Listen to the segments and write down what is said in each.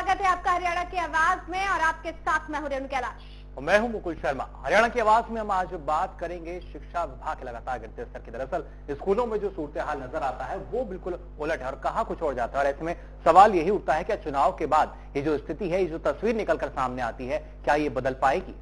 स्वागत है आपका हरियाणा की आवाज में और आपके साथ मैं हूं रेणु कैलाश और मैं हूं मुकुल शर्मा। हरियाणा की आवाज में हम आज बात करेंगे शिक्षा विभाग के लगातार गिरते स्तर की। दरअसल स्कूलों में जो सूरत हाल नजर आता है वो बिल्कुल उलट है और कहां कुछ और जाता है। और ऐसे में सवाल यही उठता है कि चुनाव के बाद ये जो स्थिति है, ये जो तस्वीर निकलकर सामने आती है, क्या ये बदल पाएगी?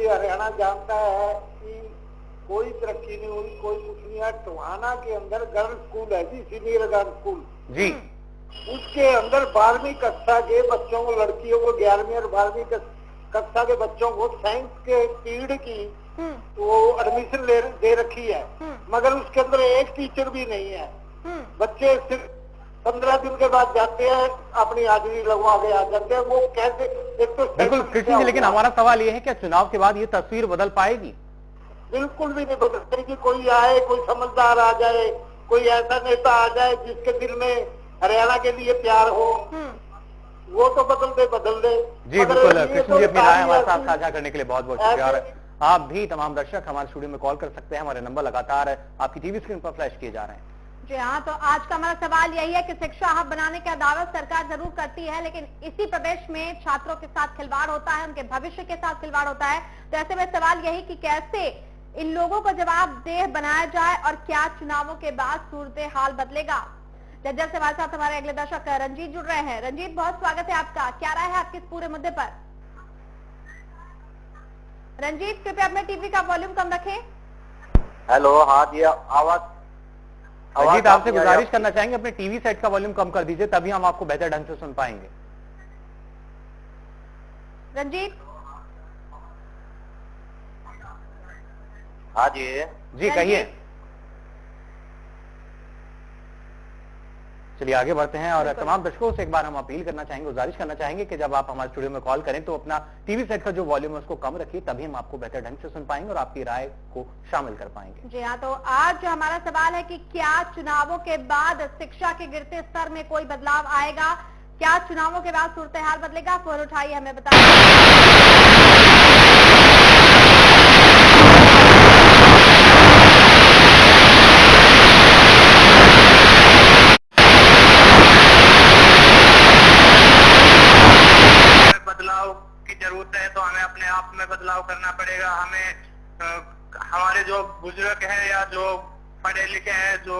हरियाणा जानता है कि कोई तरक्की नहीं हुई, कोई कुछ नहीं है। टोहाना के अंदर गर्ल्स स्कूल है जी, सीनियर गर्ल्स स्कूल जी। उसके अंदर 12वीं कक्षा के बच्चों को, लड़कियों को 11वीं और 12वीं कक्षा के बच्चों को साइंस के पीरियड की वो एडमिशन दे रखी है, मगर उसके अंदर एक टीचर भी नहीं है। बच्चे सिर्फ 15 दिन के बाद जाते हैं, अपनी हाजिरी लगवा के आ जाते हैं। वो कैसे? एक तो बिल्कुल कृष्ण जी, लेकिन हमारा सवाल ये है कि चुनाव के बाद ये तस्वीर बदल पाएगी? बिल्कुल भी नहीं बदल पाएगी। कोई आए, कोई समझदार आ जाए, कोई ऐसा नेता आ जाए जिसके दिल में हरियाणा के लिए प्यार हो, वो तो बदल दे जी। बिल्कुल कृष्ण जी, अपनी राय हमारे साथ साझा करने के लिए बहुत बहुत शुक्रिया। और आप भी तमाम दर्शक हमारे स्टूडियो में कॉल कर सकते हैं। हमारे नंबर लगातार आपकी टीवी स्क्रीन पर फ्लैश किए जा रहे हैं। जी हाँ, तो आज का हमारा सवाल यही है कि शिक्षा हब बनाने का दावा सरकार जरूर करती है, लेकिन इसी प्रदेश में छात्रों के साथ खिलवाड़ होता है, उनके भविष्य के साथ खिलवाड़ होता है। तो ऐसे में सवाल यही कि कैसे इन लोगों को जवाबदेह बनाया जाए और क्या चुनावों के बाद सूरत हाल बदलेगा। जज्जर से हमारे साथ हमारे अगले दर्शक रंजीत जुड़ रहे हैं। रंजीत, बहुत स्वागत है आपका। क्या राय है आपकी इस पूरे मुद्दे पर? रंजीत, कृपया अपने टीवी का वॉल्यूम कम रखें। हेलो, हाँ जी, आवाज रंजीत, आपसे गुजारिश करना चाहेंगे अपने टीवी सेट का वॉल्यूम कम कर दीजिए, तभी हम आपको बेहतर ढंग से सुन पाएंगे। रंजीत हाँ जी कहिए। चलिए आगे बढ़ते हैं और तमाम दर्शकों से एक बार हम अपील करना चाहेंगे, गुजारिश करना चाहेंगे कि जब आप हमारे स्टूडियो में कॉल करें तो अपना टीवी सेट का जो वॉल्यूम है उसको कम रखिए, तभी हम आपको बेहतर ढंग से सुन पाएंगे और आपकी राय को शामिल कर पाएंगे। जी हाँ, तो आज जो हमारा सवाल है कि क्या चुनावों के बाद शिक्षा के गिरते स्तर में कोई बदलाव आएगा? क्या चुनावों के बाद सूरत हाल बदलेगा? फोन उठाइए, हमें बताइए। जरूरत है तो हमें अपने आप में बदलाव करना पड़ेगा। हमें हमारे जो बुजुर्ग हैं या जो पढ़े लिखे हैं, जो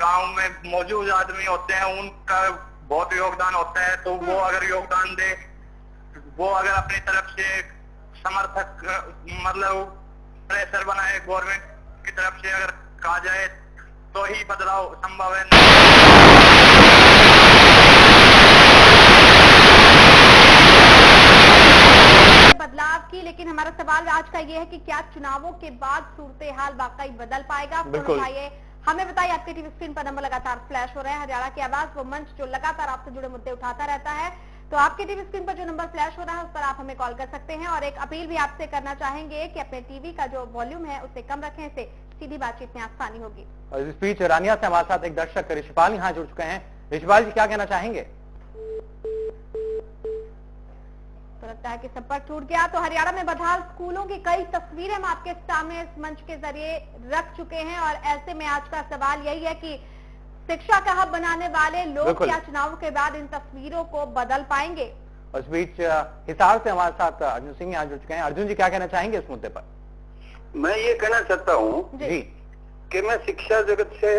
गांव में मौजूद आदमी होते हैं, उनका बहुत योगदान होता है। तो वो अगर योगदान दे, वो अगर अपनी तरफ से समर्थक मतलब प्रेशर बनाए गवर्नमेंट की तरफ से, अगर कहा जाए तो ही बदलाव संभव है। बदलाव की, लेकिन हमारा सवाल आज का ये है कि क्या चुनावों के बाद सूरत हाल वाकई बदल पाएगा? बिल्कुल। उठाइए, हमें बताइए। आपके टीवी स्क्रीन पर नंबर लगातार फ्लैश हो रहे हैं। हरियाणा की आवाज, वो मंच जो लगातार आपसे जुड़े मुद्दे उठाता रहता है। तो आपके टीवी स्क्रीन पर जो नंबर फ्लैश हो रहा है उस पर आप हमें कॉल कर सकते हैं। और एक अपील भी आपसे करना चाहेंगे कि अपने टीवी का जो वॉल्यूम है उसे कम रखें, इससे सीधी बातचीत में आसानी होगी। और इस बीच रानिया से हमारे साथ एक दर्शक ऋषिपाल यहाँ जुड़ चुके हैं। ऋषिपाल जी, क्या कहना चाहेंगे? तो लगता है कि संपर्क टूट गया। तो हरियाणा में बदहाल स्कूलों की कई तस्वीरें हम आपके सामने इस मंच के जरिए रख चुके हैं। और ऐसे में आज का सवाल यही है कि शिक्षा का हब बनाने वाले लोग क्या चुनाव के बाद इन तस्वीरों को बदल पाएंगे? और इस बीच हिसार से हमारे साथ अर्जुन सिंह यहाँ जुड़ चुके हैं। अर्जुन जी, क्या कहना चाहेंगे इस मुद्दे पर? मैं ये कहना चाहता हूँ जी कि मैं शिक्षा जगत से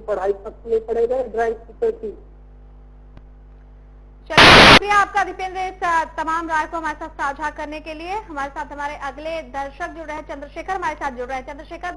पढ़ाई तक नहीं पड़ेगा, ड्राइंग टीचर की। चलिए, शुक्रिया आपका दीपेंद्र इस तमाम राय को हमारे साथ साझा करने के लिए। हमारे साथ हमारे अगले दर्शक जुड़ रहे हैं, चंद्रशेखर हमारे साथ जुड़ रहे हैं। चंद्रशेखर,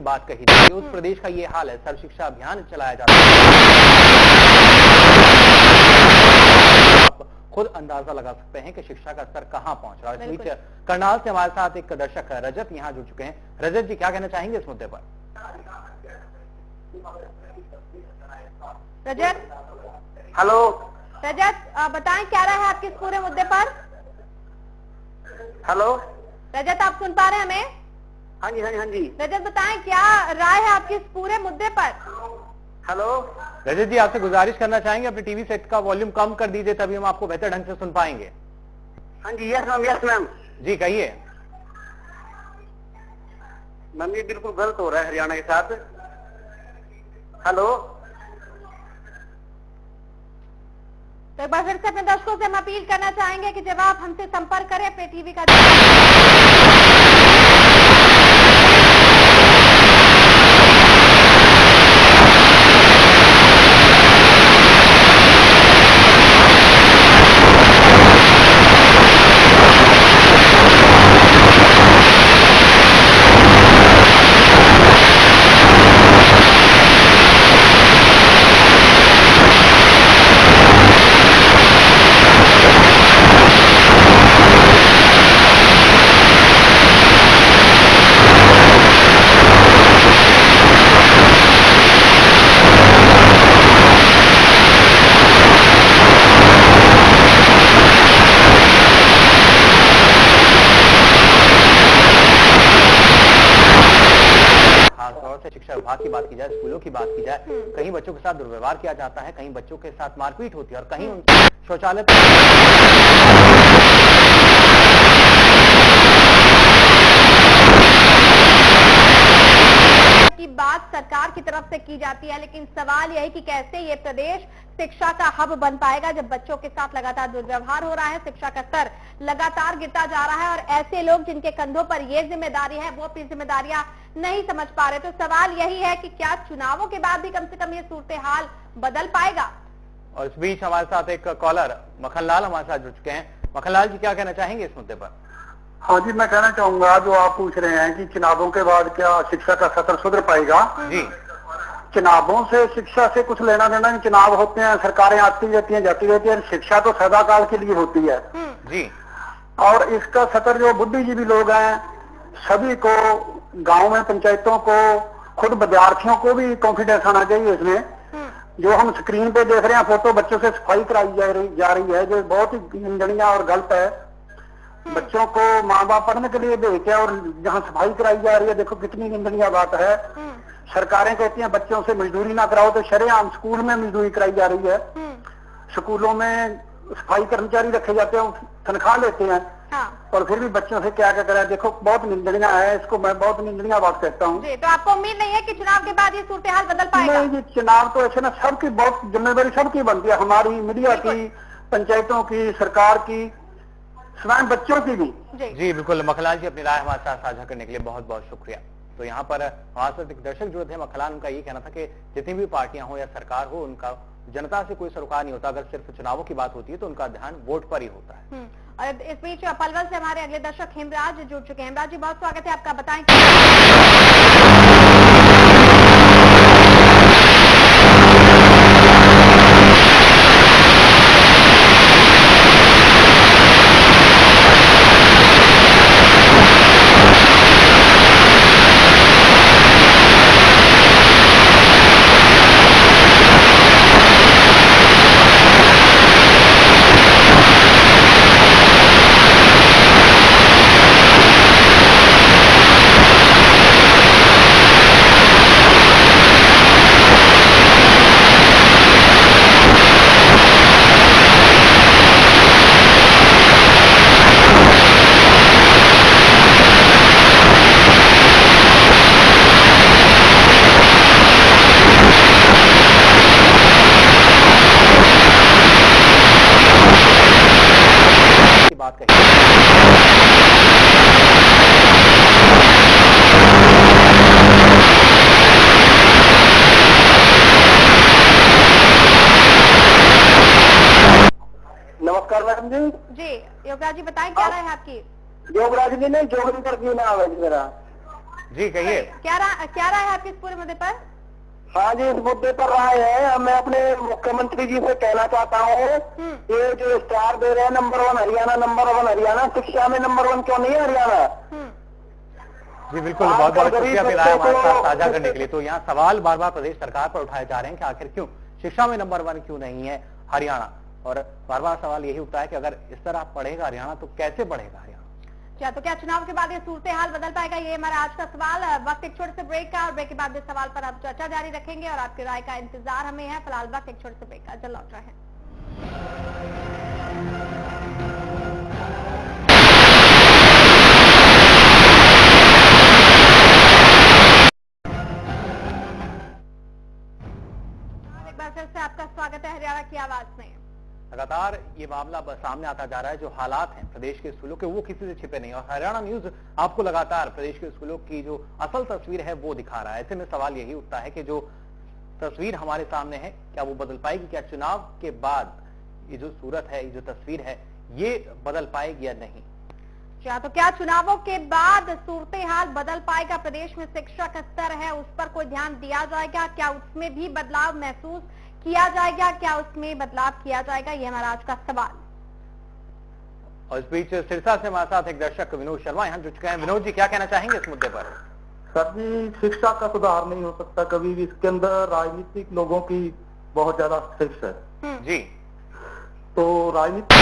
बात कही थी, उस प्रदेश का ये हाल है। सर्व शिक्षा अभियान चलाया जाता है, आप खुद अंदाजा लगा सकते हैं कि शिक्षा का स्तर कहां पहुंच रहा है। इस बीच करनाल से हमारे साथ एक दर्शक रजत यहां जुड़ चुके हैं। रजत जी, क्या कहना चाहेंगे इस मुद्दे पर? रजत, हेलो रजत बताएं क्या राय है आपके इस पूरे मुद्दे पर? हेलो रजत, आप सुन पा रहे हैं हमें? हाँ जी हाँ जी हाँ जी। रजत, बताएं क्या राय है आपकी इस पूरे मुद्दे पर? हेलो रजत जी, आपसे गुजारिश करना चाहेंगे अपने टीवी सेट का वॉल्यूम कम कर दीजिए, तभी हम आपको बेहतर ढंग से सुन पाएंगे। हाँ जी, यस मैम, यस मैम। जी कहिए। मैम, ये बिल्कुल गलत हो रहा है हरियाणा के साथ। हेलो, तो एक बार फिर से अपने दर्शकों से हम अपील करना चाहेंगे कि जब आप हमसे संपर्क करें अपने टीवी का से शिक्षा विभाग की बात की जाए, स्कूलों की बात की जाए, कहीं बच्चों के साथ दुर्व्यवहार किया जाता है, कहीं बच्चों के साथ मारपीट होती है और कहीं उनके शौचालय की बात सरकार की तरफ से की जाती है, लेकिन सवाल यही कि कैसे ये प्रदेश शिक्षा का हब बन पाएगा जब बच्चों के साथ लगातार दुर्व्यवहार हो रहा है, शिक्षा का स्तर लगातार गिरता जा रहा है और ऐसे लोग जिनके कंधों पर ये जिम्मेदारी है वो अपनी जिम्मेदारियां नहीं समझ पा रहे। तो सवाल यही है कि क्या चुनावों के बाद भी कम से कम ये सूरत हाल बदल पाएगा। और इस बीच हमारे साथ एक कॉलर मक्खनलाल हमारे साथ जुड़ चुके हैं। मक्खनलाल जी, क्या कहना चाहेंगे इस मुद्दे पर? हाँ जी, मैं कहना चाहूंगा जो आप पूछ रहे हैं कि चुनावों के बाद क्या शिक्षा का स्तर सुधर पाएगा। जी, चुनावों से शिक्षा से कुछ लेना देना नहीं। चुनाव होते हैं, सरकारें आती रहती हैं, जाती रहती है, शिक्षा तो सदा काल के लिए होती है। जी, और इसका स्तर जो बुद्धिजीवी लोग हैं सभी को, गांव में पंचायतों को, खुद विद्यार्थियों को भी कॉन्फिडेंस आना चाहिए इसमें। जो हम स्क्रीन पे देख रहे हैं फोटो, बच्चों से सफाई कराई जा रही है, जो बहुत ही निंदनीय और गलत है। बच्चों को माँ बाप पढ़ने के लिए भेजते हैं और जहाँ सफाई कराई जा रही है, देखो कितनी निंदनीय बात है। सरकारें कहती हैं बच्चों से मजदूरी ना कराओ, तो शरेआम स्कूल में मजदूरी कराई जा रही है। स्कूलों में सफाई कर्मचारी रखे जाते हैं, तनख्वाह लेते हैं। और फिर भी बच्चों से क्या क्या करा, देखो बहुत निंदनीय है। इसको मैं बहुत निंदनीय बात कहता हूँ। तो आपको उम्मीद नहीं है कि चुनाव के बाद ये सूरत हाल बदल पाएगा? नहीं जी, चुनाव तो ऐसे ना सबकी बहुत जिम्मेदारी सबकी बनती है, हमारी मीडिया की, पंचायतों की, सरकार की, स्वयं बच्चों की भी। जी बिल्कुल। मक्खनलाल जी, अपनी राय हमारे साथ साझा करने के लिए बहुत बहुत शुक्रिया। तो यहाँ पर हमारे साथ एक दर्शक जुड़े थे मक्खनलाल, उनका ये कहना था कि जितनी भी पार्टियां हो या सरकार हो, उनका जनता से कोई सरोकार नहीं होता। अगर सिर्फ चुनावों की बात होती है तो उनका ध्यान वोट पर ही होता है। और इस बीच पलवल से हमारे अगले दर्शक हेमराज जुड़ चुके हैं। हेमराज जी, बहुत स्वागत है आपका, बताएं। नमस्कार मैडम जी, योगराज जी बताएं क्या राय है आपकी? योगराज जी नहीं, जोगनी पर क्यों ना आवाज मेरा। जी कहिए, क्या राय है आपकी इस पूरे मुद्दे पर? हाँ जी, इस मुद्दे पर राय है। मैं अपने मुख्यमंत्री जी से कहना चाहता हूँ, ये जो स्टार दे रहे हैं नंबर 1 हरियाणा, नंबर 1 हरियाणा, शिक्षा में नंबर 1 क्यों नहीं है हरियाणा? जी बिल्कुल, बहुत बहुत शुक्रिया अपनी राय हमारे साथ साझा करने के लिए। तो यहाँ सवाल बार बार प्रदेश सरकार पर उठाए जा रहे हैं कि आखिर क्यों शिक्षा में नंबर 1 क्यों नहीं है हरियाणा। और बार बार सवाल यही उठता है कि अगर इस तरह पढ़ेगा हरियाणा तो कैसे बढ़ेगा हरियाणा। तो क्या चुनाव के बाद ये सूरत हाल बदल पाएगा, ये हमारा आज का सवाल। वक्त एक छोटे से ब्रेक का, और ब्रेक के बाद इस सवाल पर आप चर्चा जारी रखेंगे और आपकी राय का इंतजार हमें है। फिलहाल वक्त एक छोटे से ब्रेक का, जल्द लौट रहे हैं। एक बार फिर से आपका स्वागत है हरियाणा की आवाज में। लगातार ये मामला सामने आता जा रहा है, जो हालात हैं प्रदेश के स्कूलों के वो किसी से छिपे नहीं, और हरियाणा न्यूज आपको लगातार प्रदेश के स्कूलों की जो असल तस्वीर है वो दिखा रहा है। ऐसे में सवाल यही उठता है कि जो तस्वीर हमारे सामने है क्या वो बदल पाएगी? क्या चुनाव के बाद ये जो सूरत है, ये जो तस्वीर है, ये बदल पाएगी या नहीं? तो क्या चुनावों के बाद सूरत हाल बदल पाएगा? प्रदेश में शिक्षा का स्तर है, उस पर कोई ध्यान दिया जाएगा? क्या उसमें भी बदलाव महसूस किया जाएगा? क्या उसमें बदलाव किया जाएगा? ये हमारा आज का सवाल। और इस बीच सिरसा से हमारे साथ एक दर्शक विनोद शर्मा यहाँ जुड़ चुके हैं। विनोद जी, क्या कहना चाहेंगे इस मुद्दे पर? सर जी, शिक्षा का सुधार नहीं हो सकता कभी भी, इसके अंदर राजनीतिक लोगों की बहुत ज्यादा शिक्षा है। जी, तो राजनीति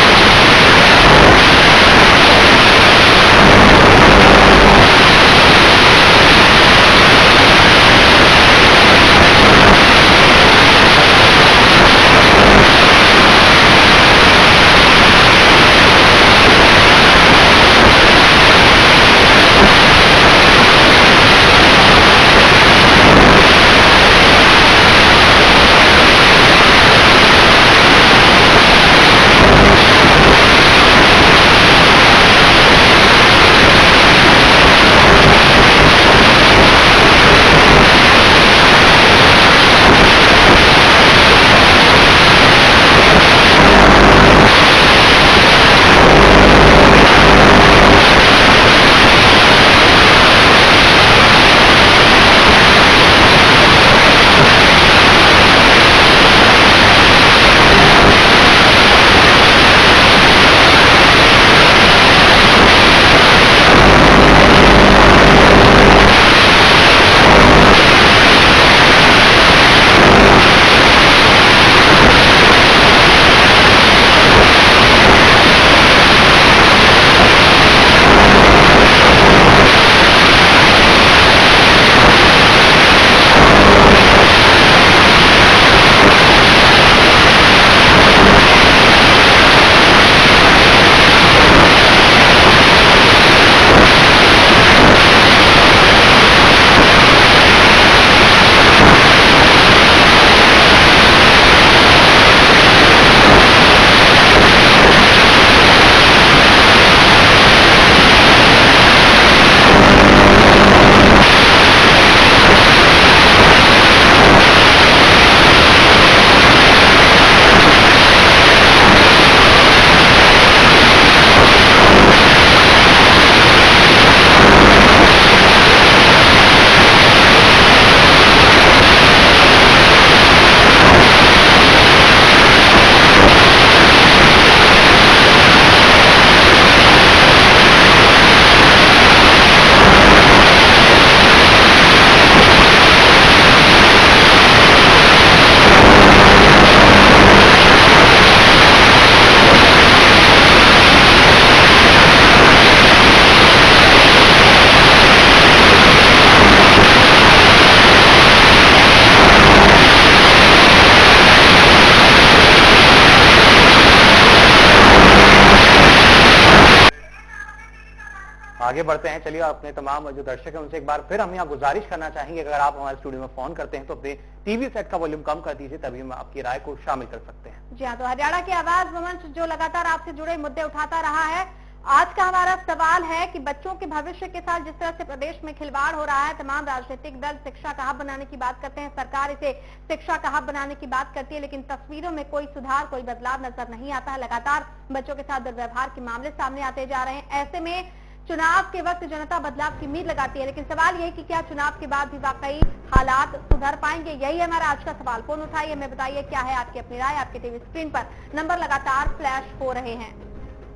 आगे बढ़ते हैं, चलिए अपने तमाम जो दर्शक हैं उनसे एक बार फिर हम यहाँ गुजारिश करना चाहेंगे, अगर आप हमारे स्टूडियो में फोन करते हैं तो अपने टीवी सेट का वॉल्यूम कम कर दीजिए, तभी हम आपकी राय को शामिल कर सकते हैं। जी हाँ, तो हरियाणा की आवाज मंच जो लगातार आपसे जुड़े मुद्दे उठाता रहा है, आज का हमारा सवाल है कि बच्चों के भविष्य के साथ जिस तरह से प्रदेश में खिलवाड़ हो रहा है, तमाम राजनीतिक दल शिक्षा का हब बनाने की बात करते हैं, सरकार इसे शिक्षा का हब बनाने की बात करती है, लेकिन तस्वीरों में कोई सुधार, कोई बदलाव नजर नहीं आता है। लगातार बच्चों के साथ दुर्व्यवहार के मामले सामने आते जा रहे हैं। ऐसे में चुनाव के वक्त जनता बदलाव की उम्मीद लगाती है, लेकिन सवाल यही कि क्या चुनाव के बाद भी वाकई हालात सुधर पाएंगे? यही है हमारा आज का सवाल। फोन उठाइए, हमें बताइए क्या है आपकी अपनी राय। आपके टीवी स्क्रीन पर नंबर लगातार फ्लैश हो रहे हैं।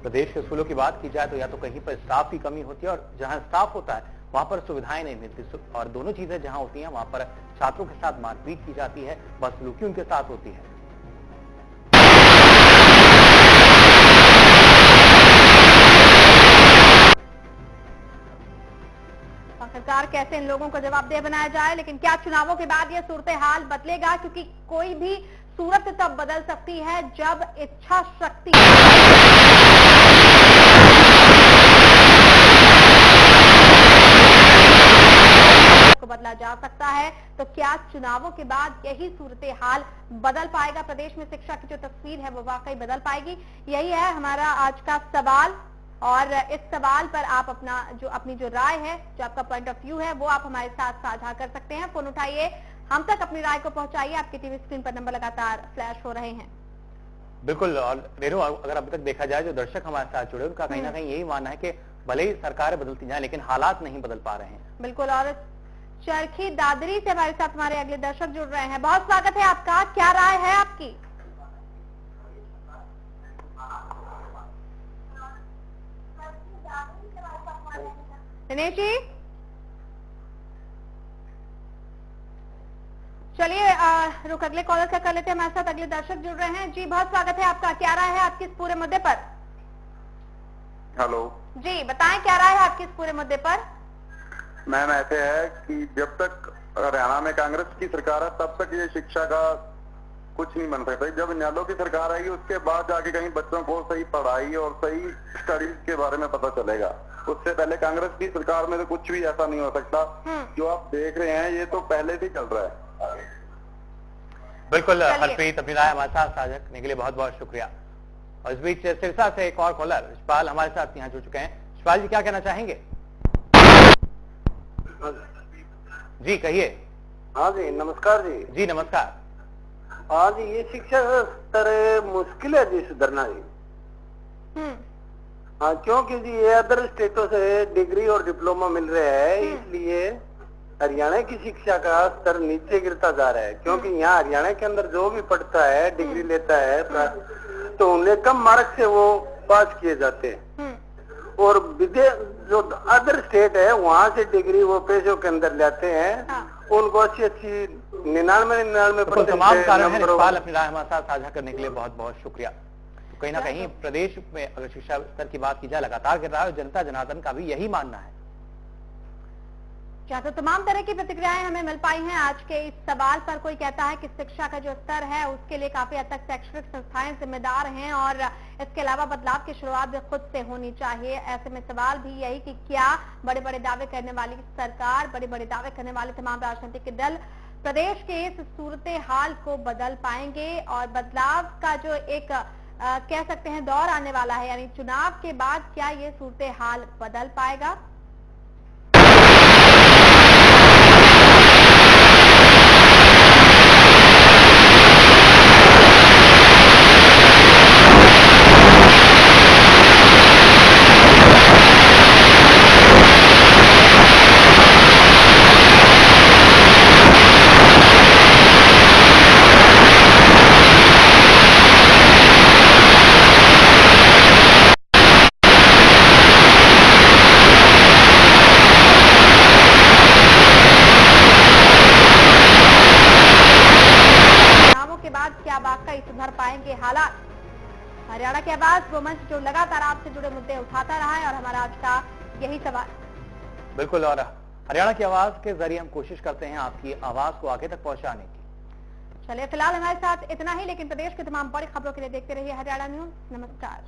प्रदेश के स्कूलों की बात की जाए तो या तो कहीं पर स्टाफ की कमी होती है, और जहां स्टाफ होता है वहां पर सुविधाएं नहीं मिलती, और दोनों चीजें जहां होती हैं वहां पर छात्रों के साथ मारपीट की जाती है, बदसलूकी उनके साथ होती है। सरकार कैसे इन लोगों को जवाबदेह बनाया जाए, लेकिन क्या चुनावों के बाद ये सूरत हाल बदलेगा? क्योंकि कोई भी सूरत तब बदल सकती है जब इच्छा शक्ति को बदला जा सकता है। तो क्या चुनावों के बाद यही सूरत हाल बदल पाएगा? प्रदेश में शिक्षा की जो तस्वीर है वो वाकई बदल पाएगी? यही है हमारा आज का सवाल, और इस सवाल पर आप अपनी जो राय है, जो आपका पॉइंट ऑफ व्यू है, वो आप हमारे साथ साझा कर सकते हैं। फोन उठाइए, हम तक अपनी राय को पहुंचाइए। आपके टीवी स्क्रीन पर नंबर लगातार फ्लैश हो रहे हैं। बिल्कुल, और रेणु, अगर अभी तक देखा जाए जो दर्शक हमारे साथ जुड़े उनका कहीं ना कहीं यही मानना है कि भले ही सरकारें बदलती जाए लेकिन हालात नहीं बदल पा रहे हैं। बिल्कुल, और चरखी दादरी से हमारे साथ हमारे अगले दर्शक जुड़ रहे हैं। बहुत स्वागत है आपका, क्या राय है आपकी? दिनेश जी, चलिए रुक अगले कॉलर का कर लेते हैं। हमारे साथ अगले दर्शक जुड़ रहे हैं। जी, बहुत स्वागत है आपका, क्या राय है आपकी इस पूरे मुद्दे पर? हेलो जी, बताएं क्या राय है आपकी इस पूरे मुद्दे पर? मैम, ऐसे है कि जब तक हरियाणा में कांग्रेस की सरकार है तब तक ये शिक्षा का कुछ नहीं बन सकता। जब इनेलो की सरकार आएगी उसके बाद जाके कहीं बच्चों को सही पढ़ाई और सही स्टडीज के बारे में पता चलेगा। उससे पहले कांग्रेस की सरकार में तो कुछ भी ऐसा नहीं हो सकता। जो आप देख रहे हैं ये तो पहले से चल रहा है। बिल्कुल हरप्रीत, अपनी राय हमारे साथ साझा करने के लिए बहुत बहुत शुक्रिया। और इस बीच सिरसा से एक और कॉलर यशपाल हमारे साथ यहाँ जुड़ चुके हैं। यशपाल जी, क्या कहना चाहेंगे? जी कहिए। हाँ जी, नमस्कार जी। जी नमस्कार। हाँ जी, ये शिक्षा स्तर मुश्किल है जी सुधरना जी। हाँ, क्योंकि जी ये अदर स्टेटों से डिग्री और डिप्लोमा मिल रहे हैं, इसलिए हरियाणा की शिक्षा का स्तर नीचे गिरता जा रहा है। क्योंकि यहाँ हरियाणा के अंदर जो भी पढ़ता है, डिग्री लेता है, तो उन्हें कम मार्क्स से वो पास किए जाते हैं, और विदेश जो अदर स्टेट है वहाँ से डिग्री वो पेशों के अंदर लाते हैं। उनको अच्छी 99% तमाम कारण है। यशपाल, अपनी राय हमारे साथ साझा करने के लिए बहुत बहुत शुक्रिया। तो कहीं ना कहीं प्रदेश में अगर शिक्षा स्तर की बात की जाए लगातार गिर रहा है, और जनता जनार्दन का भी यही मानना है। क्या तो तमाम तरह की प्रतिक्रियाएं हमें मिल पाई हैं आज के इस सवाल पर। कोई कहता है कि शिक्षा का जो स्तर है उसके लिए काफी हद तक शैक्षणिक संस्थाएं जिम्मेदार हैं, और इसके अलावा बदलाव की शुरुआत भी खुद से होनी चाहिए। ऐसे में सवाल भी यही कि क्या बड़े बड़े दावे करने वाली सरकार, बड़े बड़े दावे करने वाले तमाम राजनीतिक दल प्रदेश के इस सूरत हाल को बदल पाएंगे, और बदलाव का जो एक कह सकते हैं दौर आने वाला है, यानी चुनाव के बाद क्या ये सूरत हाल बदल पाएगा? सुधर पाएंगे हालात? हरियाणा के आवाज वो मंच जो लगातार आपसे जुड़े मुद्दे उठाता रहा है, और हमारा आज का यही सवाल। बिल्कुल, और हरियाणा की आवाज के जरिए हम कोशिश करते हैं आपकी आवाज को आगे तक पहुंचाने की। चलिए, फिलहाल हमारे साथ इतना ही, लेकिन प्रदेश की तमाम बड़ी खबरों के लिए देखते रहिए हरियाणा न्यूज। नमस्कार।